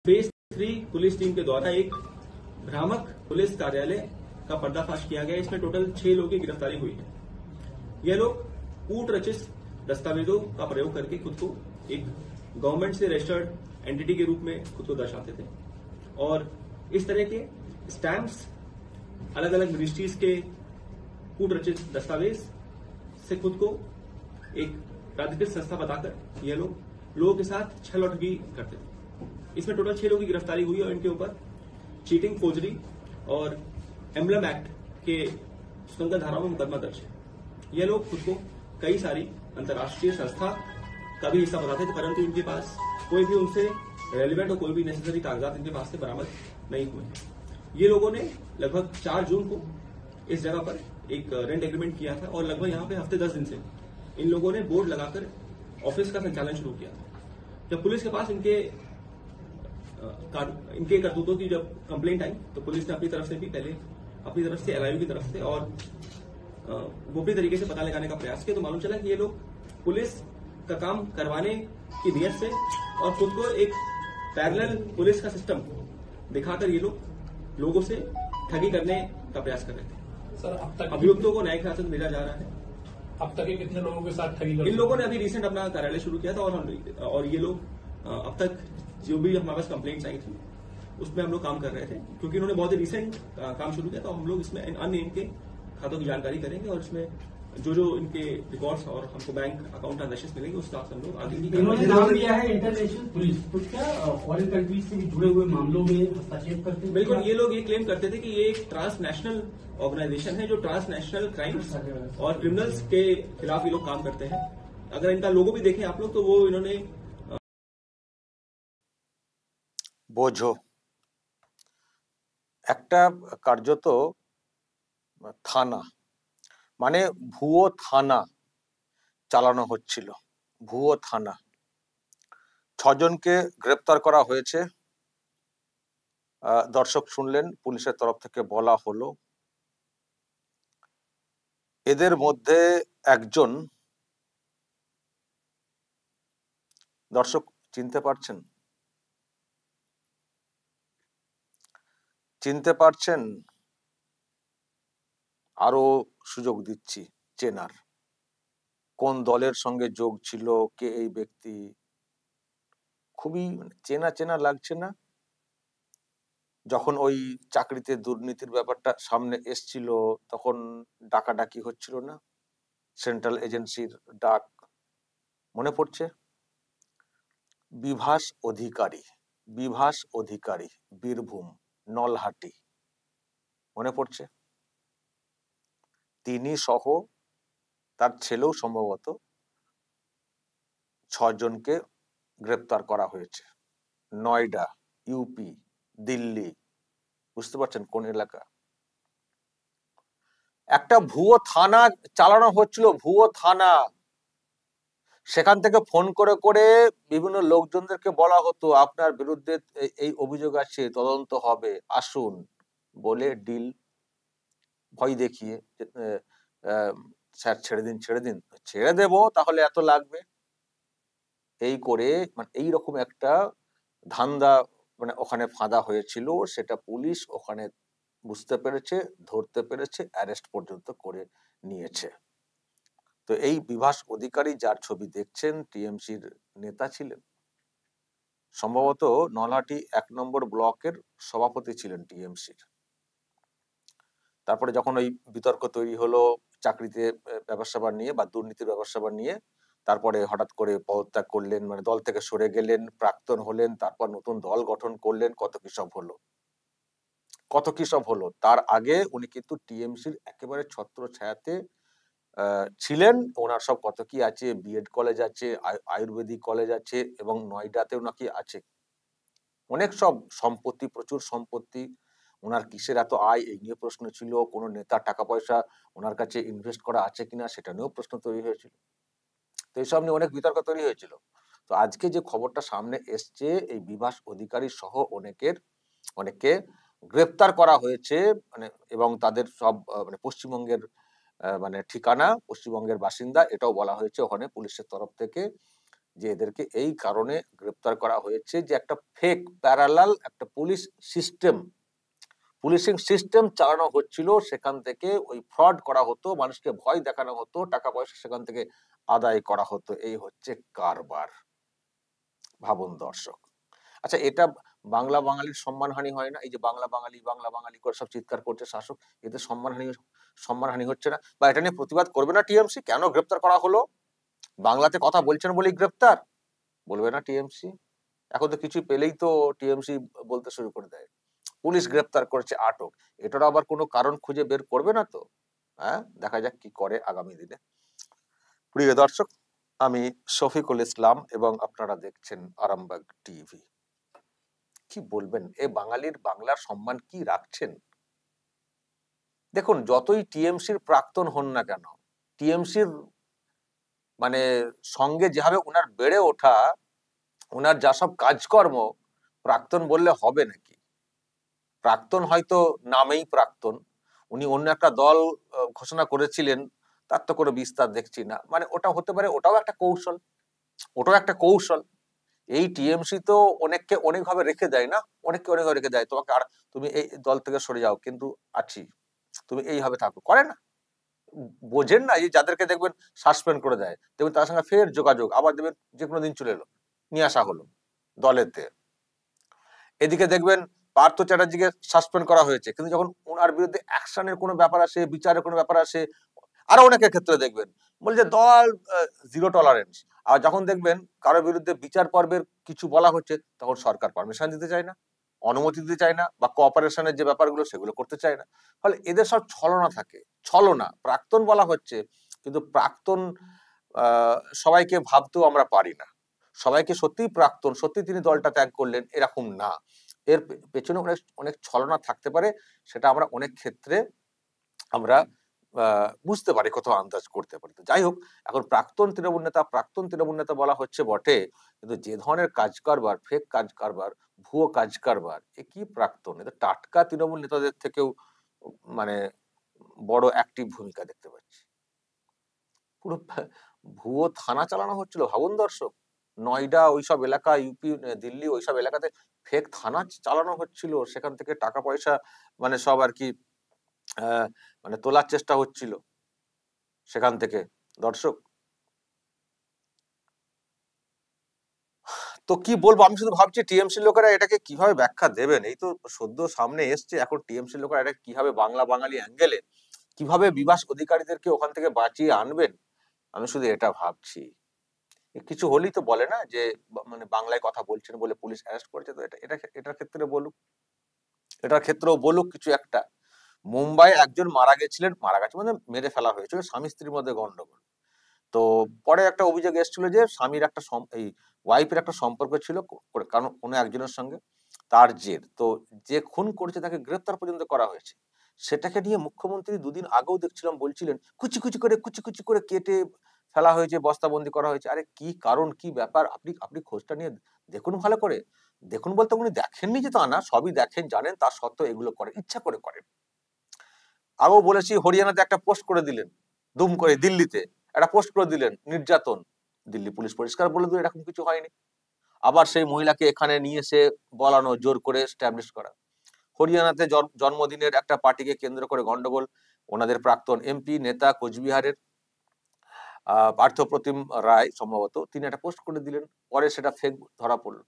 Phase 3 police team के द्वारा एक भ्रामक पुलिस कार्यालय का पर्दाफाश किया गया। इसमें टोटल 6 लोगों की गिरफ्तारी हुई है। यह लोग कूट रचित दस्तावेजों का प्रयोग करके खुद को एक गवर्नमेंट से रजिस्टर्ड एंटिटी के रूप में खुद को दर्शाते थे और इस तरह के स्टैम्प्स, अलग अलग मिनिस्ट्रीज के कूट रचित दस्तावेज से खुद को एक प्राधिकृत संस्था बताकर यह लोग लोगों के साथ छल और ठगी करते थे। इसमें टोटल 6 लोगों की गिरफ्तारी हुई और इनके ऊपर चीटिंग, फोर्जरी और एम्बलम एक्ट के सुसंगत धाराओं में मुकदमा दर्ज है। यह लोग खुद को कई सारी अंतर्राष्ट्रीय संस्था का भी हिस्सा बताते थे, परंतु इनके पास कोई भी उनसे रेलिवेंट और कोई भी नेसेसरी कागजात इनके पास से बरामद नहीं हुए हैं। ये लोगों ने लगभग 4 जून को इस जगह पर एक रेंट एग्रीमेंट किया था और लगभग यहाँ पे हफ्ते 10 दिन से इन लोगों ने बोर्ड लगाकर ऑफिस का संचालन शुरू किया था। जब पुलिस के पास इनके करतूतों की जब कंप्लेंट आई तो पुलिस ने अपनी तरफ से भी पहले अपनी तरफ से एलआईयू की तरफ से और गोपनीय तरीके से पता लगाने का प्रयास किया तो मालूम चला कि ये लोग पुलिस का काम करवाने की नियत से और खुद को एक पैरेलल पुलिस का सिस्टम दिखाकर ये लोग लोगों से ठगी करने का प्रयास कर रहे थे। सर, अब तक अभियुक्तों को न्यायिक हिरासत में भेजा जा रहा है। अब तक कितने लोगों के साथ ठगी? इन लोगों ने अभी रिसेंट अपना कार्यालय शुरू किया था और ये लोग अब तक जो भी हमारे पास कंप्लेंट्स आई थी उसमें हम लोग काम कर रहे थे, क्योंकि इन्होंने बहुत ही रिसेंट काम शुरू किया। तो हम लोग इसमें अन्य इनके खातों की जानकारी करेंगे और इसमें जो जो इनके रिकॉर्ड्स और हमको बैंक अकाउंट ट्रांजेक्शन मिलेंगे उस हिसाब से हम लोग आगे इन्होंने नाम दिया है इंटरनेशनल पुलिस, तो क्या फॉरेन कंट्रीज से भी जुड़े हुए मामलों में हस्तक्षेप करते हैं? बिल्कुल, ये लोग ये क्लेम करते थे कि ये एक ट्रांसनेशनल ऑर्गेनाइजेशन है जो ट्रांसनेशनल क्राइम्स और क्रिमिनल्स के खिलाफ ये लोग काम करते हैं। अगर इनका लोगो भी देखें आप लोग तो वो इन्होंने বোঝো একটা কার্যত থানা মানে ভুয়ো থানা চালানো হচ্ছিল। ভুয়ো থানা 6 জনকে গ্রেপ্তার করা হয়েছে। দর্শক শুনলেন পুলিশের তরফ থেকে বলা হলো এদের মধ্যে একজন, দর্শক চিনতে পারছেন? চিনতে পারছেন? আরো সুযোগ দিচ্ছি চেনার। কোন দলের সঙ্গে যোগ ছিল, কে এই ব্যক্তি, খুবই চেনা চেনা লাগছে না? যখন ওই চাকরিতে দুর্নীতির ব্যাপারটা সামনে এসছিল তখন ডাকাডাকি হচ্ছিল না, সেন্ট্রাল এজেন্সির ডাক মনে পড়ছে? বিভাস অধিকারী, বিভাস অধিকারী, বীরভূম নলহাটি, মনে পড়ছে? তিনি সহ তার ছেলেও সম্ভবত 6 জনকে গ্রেপ্তার করা হয়েছে। নয়ডা, ইউপি, দিল্লি, বুঝতে পারছেন কোন এলাকা? একটা ভুয়ো থানা চালানো হচ্ছিল, ভুয়ো থানা। সেখান থেকে ফোন করে করে বিভিন্ন লোকজনদেরকে বলা হতো আপনার বিরুদ্ধে এই অভিযোগ আছে, তদন্ত হবে, আসুন বলে ডিল, ভয় দেখিয়ে স্যার ছেড়ে দিন, ছেড়ে দিন, ছেড়ে দেবো তাহলে এত লাগবে, এই করে মানে এইরকম একটা ধান্দা মানে ওখানে ফাঁদা হয়েছিল। সেটা পুলিশ ওখানে বুঝতে পেরেছে, ধরতে পেরেছে, অ্যারেস্ট পর্যন্ত করে নিয়েছে। তো এই বিভাস অধিকারী যার ছবি দেখছেন টিএমসির নেতা ছিলেন, সম্ভবত নলহাটি 1 নম্বর ব্লকের সভাপতি ছিলেন টিএমসির। তারপরে যখন ওই বিতর্ক তৈরি হলো চাকরিতে ব্যাপার নিয়ে বা দুর্নীতির ব্যাপার নিয়ে, তারপরে হঠাৎ করে পদত্যাগ করলেন, মানে দল থেকে সরে গেলেন, প্রাক্তন হলেন, তারপর নতুন দল গঠন করলেন, কত কি সব হলো, কত কি সব হলো। তার আগে উনি কিন্তু টিএমসির একেবারে ছত্র ছায়াতে ছিলেন। ওনার সব কত কি আছে, বিএড কলেজ আছে, আয়ুর্বেদিক কলেজ আছে এবং নয়ডাতেও নাকি আছে, অনেক সব সম্পত্তি, প্রচুর সম্পত্তি। ওনার কিসের এত আয় এই নিয়ে প্রশ্ন ছিল। কোনো নেতার টাকা পয়সা ওনার কাছে ইনভেস্ট করা আছে কিনা সেটা নিয়েও প্রশ্ন তৈরি হয়েছিল। তো এইসব নিয়ে অনেক বিতর্ক তৈরি হয়েছিল। তো আজকে যে খবরটা সামনে এসছে, এই বিভাস অধিকারী সহ অনেককে গ্রেপ্তার করা হয়েছে, মানে এবং তাদের সব মানে পশ্চিমবঙ্গের মানে ঠিকানা, পশ্চিমবঙ্গের বাসিন্দা এটাও বলা হয়েছে ওখানে পুলিশের তরফ থেকে। যে এদেরকে এই কারণে গ্রেপ্তার করা হয়েছে যে একটা ফেক প্যারালাল একটা পুলিশিং সিস্টেম চালানো হচ্ছিল, সেখান থেকে ওই ফ্রড করা হতো, মানুষকে ভয় দেখানো হতো, টাকা পয়সা সেখান থেকে আদায় করা হতো। এই হচ্ছে কারবার। ভাবুন দর্শক। আচ্ছা, এটা বাংলা বাঙালির সম্মানহানি হয় না? এই যে বাংলা বাঙালি করে সব চিৎকার করছে শাসক, এতে সম্মানহানি হচ্ছে না? বা এটা নিয়ে প্রতিবাদ করবে না টিএমসি? কেন গ্রেপ্তার করা হলো? বাংলাতে কথা বলছেন বলেই গ্রেপ্তার? বলবে না টিএমসি? এখন তো কিছু পেলেই তো টিএমসি বলতে শুরু করে দেয়, পুলিশ গ্রেপ্তার করেছে, আটক। এটার আবার কোনো কারণ খুঁজে বের করবে না তো? হ্যাঁ, দেখা যাক কি করে আগামী দিনে। প্রিয় দর্শক, আমি শফিকুল ইসলাম এবং আপনারা দেখছেন আরামবাগ টিভি। কি বলবেন, এ বাংলার সম্মান কি রাখছেন? দেখুন, যতই টিএমসির প্রাক্তন হন না কেন, টিএমসির মানে সঙ্গে যেভাবে ওনার বেড়ে ওঠা, ওনার যা সব কাজকর্ম, প্রাক্তন বললে হবে নাকি? প্রাক্তন হয়তো নামেই প্রাক্তন, উনি অন্য একটা দল ঘোষণা করেছিলেন, তার তো কোনো বিস্তার দেখছি না। মানে ওটা হতে পারে, ওটাও একটা কৌশল। এই টিএমসি তো অনেককে অনেকভাবে রেখে দেয় না, অনেকভাবে রেখে দেয়, তোমাকে আর তুমি এই দল থেকে সরে যাও, কিন্তু আছি, তুমি এইভাবে থাকো, করে না? বোঝেন না? এই যাদেরকে দেখবেন সাসপেন্ড করে দেয়, দেখবেন তার সঙ্গে ফের যোগাযোগ, আবার দেখবেন যে কোনো দিন চলে এলো, নিয়ে আসা হলো দলেতে। এদিকে দেখবেন পার্থ চ্যাটার্জিকে সাসপেন্ড করা হয়েছে, কিন্তু যখন ওনার বিরুদ্ধে অ্যাকশনের কোনো ব্যাপার আসে, বিচারের কোনো ব্যাপার আসে, আরো অনেকের ক্ষেত্রে দেখবেন বলছে দল জিরো টলারেন্স। আর যখন দেখবেন কারোর বিরুদ্ধে বিচার পর্বের কিছু বলা হচ্ছে, তখন সরকার পারমিশন দিতে চায় না, অনুমতি দিতে চায় না, বা কোঅপারেশনের যে ব্যাপারগুলো সেগুলো করতে চায় না। ফলে এদের সব ছলনা থাকে, প্রাক্তন বলা হচ্ছে, কিন্তু প্রাক্তন সবাইকে ভাবতেও আমরা পারি না, সবাইকে সত্যিই প্রাক্তন, সত্যি তিনি দলটা ত্যাগ করলেন এরকম না। এর পেছনে অনেক অনেক ছলনা থাকতে পারে, সেটা আমরা অনেক ক্ষেত্রে আমরা বুঝতে পারি, কোথাও আন্দাজ করতে পারি। তো যাই হোক, এখন প্রাক্তন তৃণমূল নেতা বলা হচ্ছে বটে, কিন্তু যে ধরনের কাজ কারবার, ফেক কাজ কারবার, ভুয়ো কাজ কারবার, এ কি প্রাক্তন? এটা টাটকা তৃণমূল নেতাদের থেকেও মানে বড় অ্যাক্টিভ ভূমিকা দেখতে পাচ্ছি। পুরো ভুয়ো থানা চালানো হচ্ছিল, ভাবুন দর্শক। নয়ডা ওইসব এলাকা, ইউপি, দিল্লি ওইসব এলাকাতে ফেক থানা চালানো হচ্ছিল, সেখান থেকে টাকা পয়সা মানে সব আর কি মানে তোলার চেষ্টা হচ্ছিল সেখান থেকে। দর্শক, তো কি বলবো, আমি শুধু ভাবছি টিএমসি লোকেরা এটাকে কিভাবে ব্যাখ্যা দেবেন। এই তো সদ্য সামনে এসছে, এখন টিএমসি লোকেরা এটা কিভাবে বাংলা বাঙালি অ্যাঙ্গেলে কিভাবে বিবাস অধিকারীদেরকে ওখান থেকে বাঁচিয়ে আনবেন, আমি শুধু এটা ভাবছি। কিছু হলেই তো বলে না যে মানে বাংলায় কথা বলছেন বলে পুলিশ অ্যারেস্ট করেছে, তো এটার ক্ষেত্রেও বলুক কিছু একটা। মুম্বাই একজন মারা গেছে মানে মেরে ফেলা হয়েছিল, স্বামী স্ত্রীর মধ্যে গন্ডগোল। তো পরে একটা অভিযোগ এসেছিল যে স্বামীর একটা এই ওয়াইফের একটা সম্পর্ক ছিল কারণ কোনো একজনের সঙ্গে, তার জের। তো যে খুন করেছে তাকে গ্রেফতার পর্যন্ত করা হয়েছে। সেটাকে নিয়ে মুখ্যমন্ত্রী দুদিন আগেও দেখছিলাম বলছিলেন কুচি কুচি করে কেটে ফেলা হয়েছে, বস্তাবন্দি করা হয়েছে। আরে কি কারণ, কি ব্যাপার, আপনি খোঁজটা নিয়ে দেখুন ভালো করে। দেখুন বলতে উনি দেখেননি যে তা না, সবই দেখেন, জানেন, তার সত্ত্বেও এগুলো করেন, ইচ্ছা করে করেন। আগেও বলেছি, হরিয়ানাতে একটা পোস্ট করে দিলেন, দুম করে দিল্লিতে একটা পোস্ট করে দিলেন, নির্যাতন। দিল্লি পুলিশ পরিষ্কার বলে দিল এরকম কিছু হয়নি। আবার সেই মহিলাকে এখানে নিয়ে এসে বলানো, জোর করে এস্টাবলিশ করা। হরিয়ানাতে জন্মদিনের একটা পার্টিকে কেন্দ্র করে গন্ডগোল, ওনাদের প্রাক্তন এমপি নেতা কোচবিহারের পার্থপ্রতিম রায় সম্ভবত, তিনি একটা পোস্ট করে দিলেন, পরে সেটা ফেক ধরা পড়লো।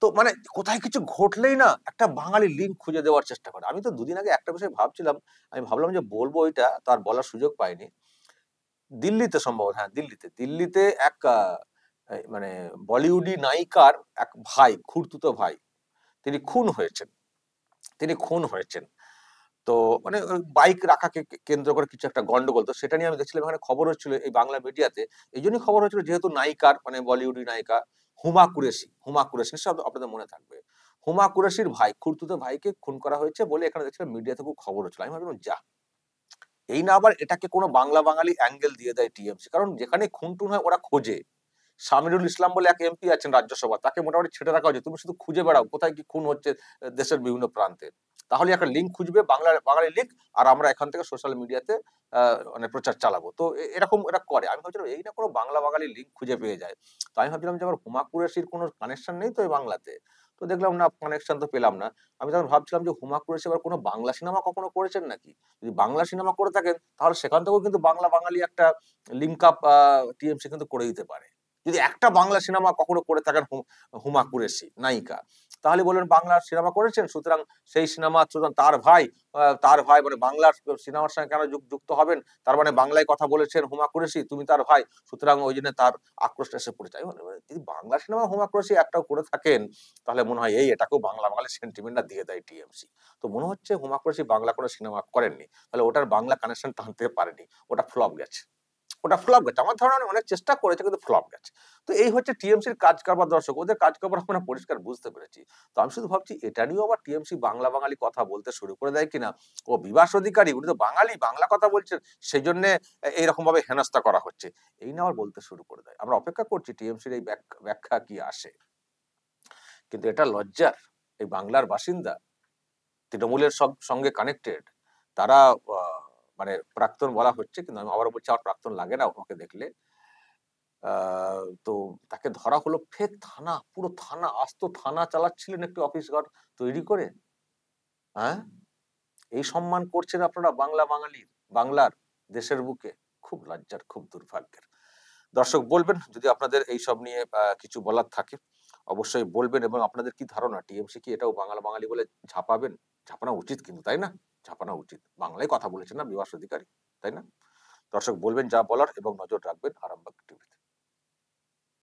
তো মানে কোথায় কিছু ঘটলেই না একটা বাঙালি লিঙ্ক খুঁজে দেওয়ার চেষ্টা করে। আমি তো দুদিন আগে একটা বিষয় ভাবছিলাম, আমি ভাবলাম যে বলবো, এটা তার বলার সুযোগ পাইনি। দিল্লিতে সম্ভবত, হ্যাঁ দিল্লিতে এক মানে বলিউডি নায়িকার এক ভাই, খুড়তুতো ভাই, তিনি খুন হয়েছেন। তো মানে বাইক রাখাকে কেন্দ্র করে কিছু একটা গন্ডগোল, তো সেটা নিয়ে আমি দেখছিলাম এখানে খবর হচ্ছিল এই বাংলা মিডিয়াতে। এই জন্যই খবর হচ্ছিল যেহেতু নায়িকার মানে বলিউডি নায়িকা হুমা কুরেশি নিশ্চয় আপনাদের মনে থাকবে, হুমা কুরেশির ভাই, খুড়তুতো ভাইকে খুন করা হয়েছে বলে এখানে দেখছিলাম মিডিয়াতে খুব খবর হচ্ছিল। আমি ভাবলাম যা, এই না আবার এটাকে কোনো বাংলা বাঙালি অ্যাঙ্গেল দিয়ে দেয় টিএমসি, কারণ যেখানে খুন টুন হয় ওরা খোঁজে, সামিরুল ইসলাম বলে এক এমপি আছেন রাজ্যসভা, তাকে মোটামুটি ছেড়ে রাখা হয়েছে। তুমি শুধু খুঁজে বেড়াও কোথায় কি খুন হচ্ছে দেশের বিভিন্ন প্রান্তে, তাহলে একটা লিঙ্ক খুঁজবে বাঙালি লিঙ্ক, আর আমরা এখান থেকে সোশ্যাল মিডিয়াতে মানে প্রচার চালাবো। তো এরকম এরা করে। আমি ভাবছিলাম এই না কোনো বাঙালি লিঙ্ক খুঁজে পেয়ে যায়। তো আমি ভাবছিলাম যে আমার হুমা কুরেশির কোনো কানেকশন নেই তো এই বাংলাতে। তো দেখলাম না, কানেকশন তো পেলাম না। আমি তখন ভাবছিলাম যে হুমা কুরেশি আবার কোনো বাংলা সিনেমা কখনো করেছেন নাকি? যদি বাংলা সিনেমা করে থাকেন তাহলে সেখান থেকেও কিন্তু বাঙালি একটা লিঙ্ক আপ টিএমসি কিন্তু করে দিতে পারে। যদি একটা বাংলা সিনেমা কখনো করে থাকেন হুমা কুরেশি নায়িকা, তাহলে বলবেন বাংলা সিনেমা করেছেন, সুতরাং সেই সিনেমা সুতরাং তার ভাই মানে বাংলার সিনেমার সঙ্গে কেন যুক্ত হবেন, তার মানে বাংলায় কথা বলেছেন হুমা কুরেশি, তুমি তার ভাই, সুতরাং ওই জন্য তার আক্রোশটা এসে পড়েছে। আমি বলি, যদি বাংলা সিনেমা হুমা কুরেশি একটাও করে থাকেন তাহলে মনে হয় এটাকেও বাঙালি সেন্টিমেন্টটা দিয়ে দেয় টিএমসি। তো মনে হচ্ছে হুমা কুরেশি বাংলা কোনো সিনেমা করেননি, তাহলে ওটার বাংলা কানেকশন টানতে পারেনি, ওটা ফ্লপ গেছে। আমার ধারণা অনেক চেষ্টা করেছে কিন্তু ফ্লপ গেছে। তো এই হচ্ছে টিএমসির কাজ কারবার। দর্শক, ওদের কাজ কারবার আমরা পরিষ্কার বুঝতে পেরেছি। তো আমি শুধু ভাবছি এটা নিয়েও আবার টিএমসি বাঙালি কথা বলতে শুরু করে দেয় কিনা। ও বিভাস অধিকারী, উনি তো বাঙালি, বাংলা কথা বলছেন, সেই জন্য এইরকম ভাবে হেনস্থা করা হচ্ছে, এই না আবার বলতে শুরু করে দেয়। আমরা অপেক্ষা করছি টিএমসির এই ব্যাখ্যা কি আসে। কিন্তু এটা লজ্জার, এই বাংলার বাসিন্দা, তৃণমূলের সঙ্গে কানেক্টেড, তারা মানে প্রাক্তন বলা হচ্ছে, কিন্তু আমি আবার বলছি আমার প্রাক্তন লাগে না ওকে দেখলে। তো তাকে ধরা হলো ফেক থানা, পুরো থানা, আস্ত থানা চালাচ্ছিলেন একটি অফিস ঘর তৈরি করে। হ্যাঁ, এই সম্মান করছেন আপনারা বাংলার দেশের বুকে। খুব লজ্জার, খুব দুর্ভাগ্যের। দর্শক, বলবেন যদি আপনাদের এই সব নিয়ে কিছু বলার থাকে, অবশ্যই বলবেন। এবং আপনাদের কি ধারণা, টিএমসি কি এটাও বাঙালি বলে ঝাঁপানো উচিত কিন্তু, তাই না? ঝাঁপানো উচিত, বাংলায় কথা বলেছেন না বিভাস অধিকারী, তাই না? দর্শক, বলবেন যা বলার এবং নজর রাখবেন আরামবাগ টিভি।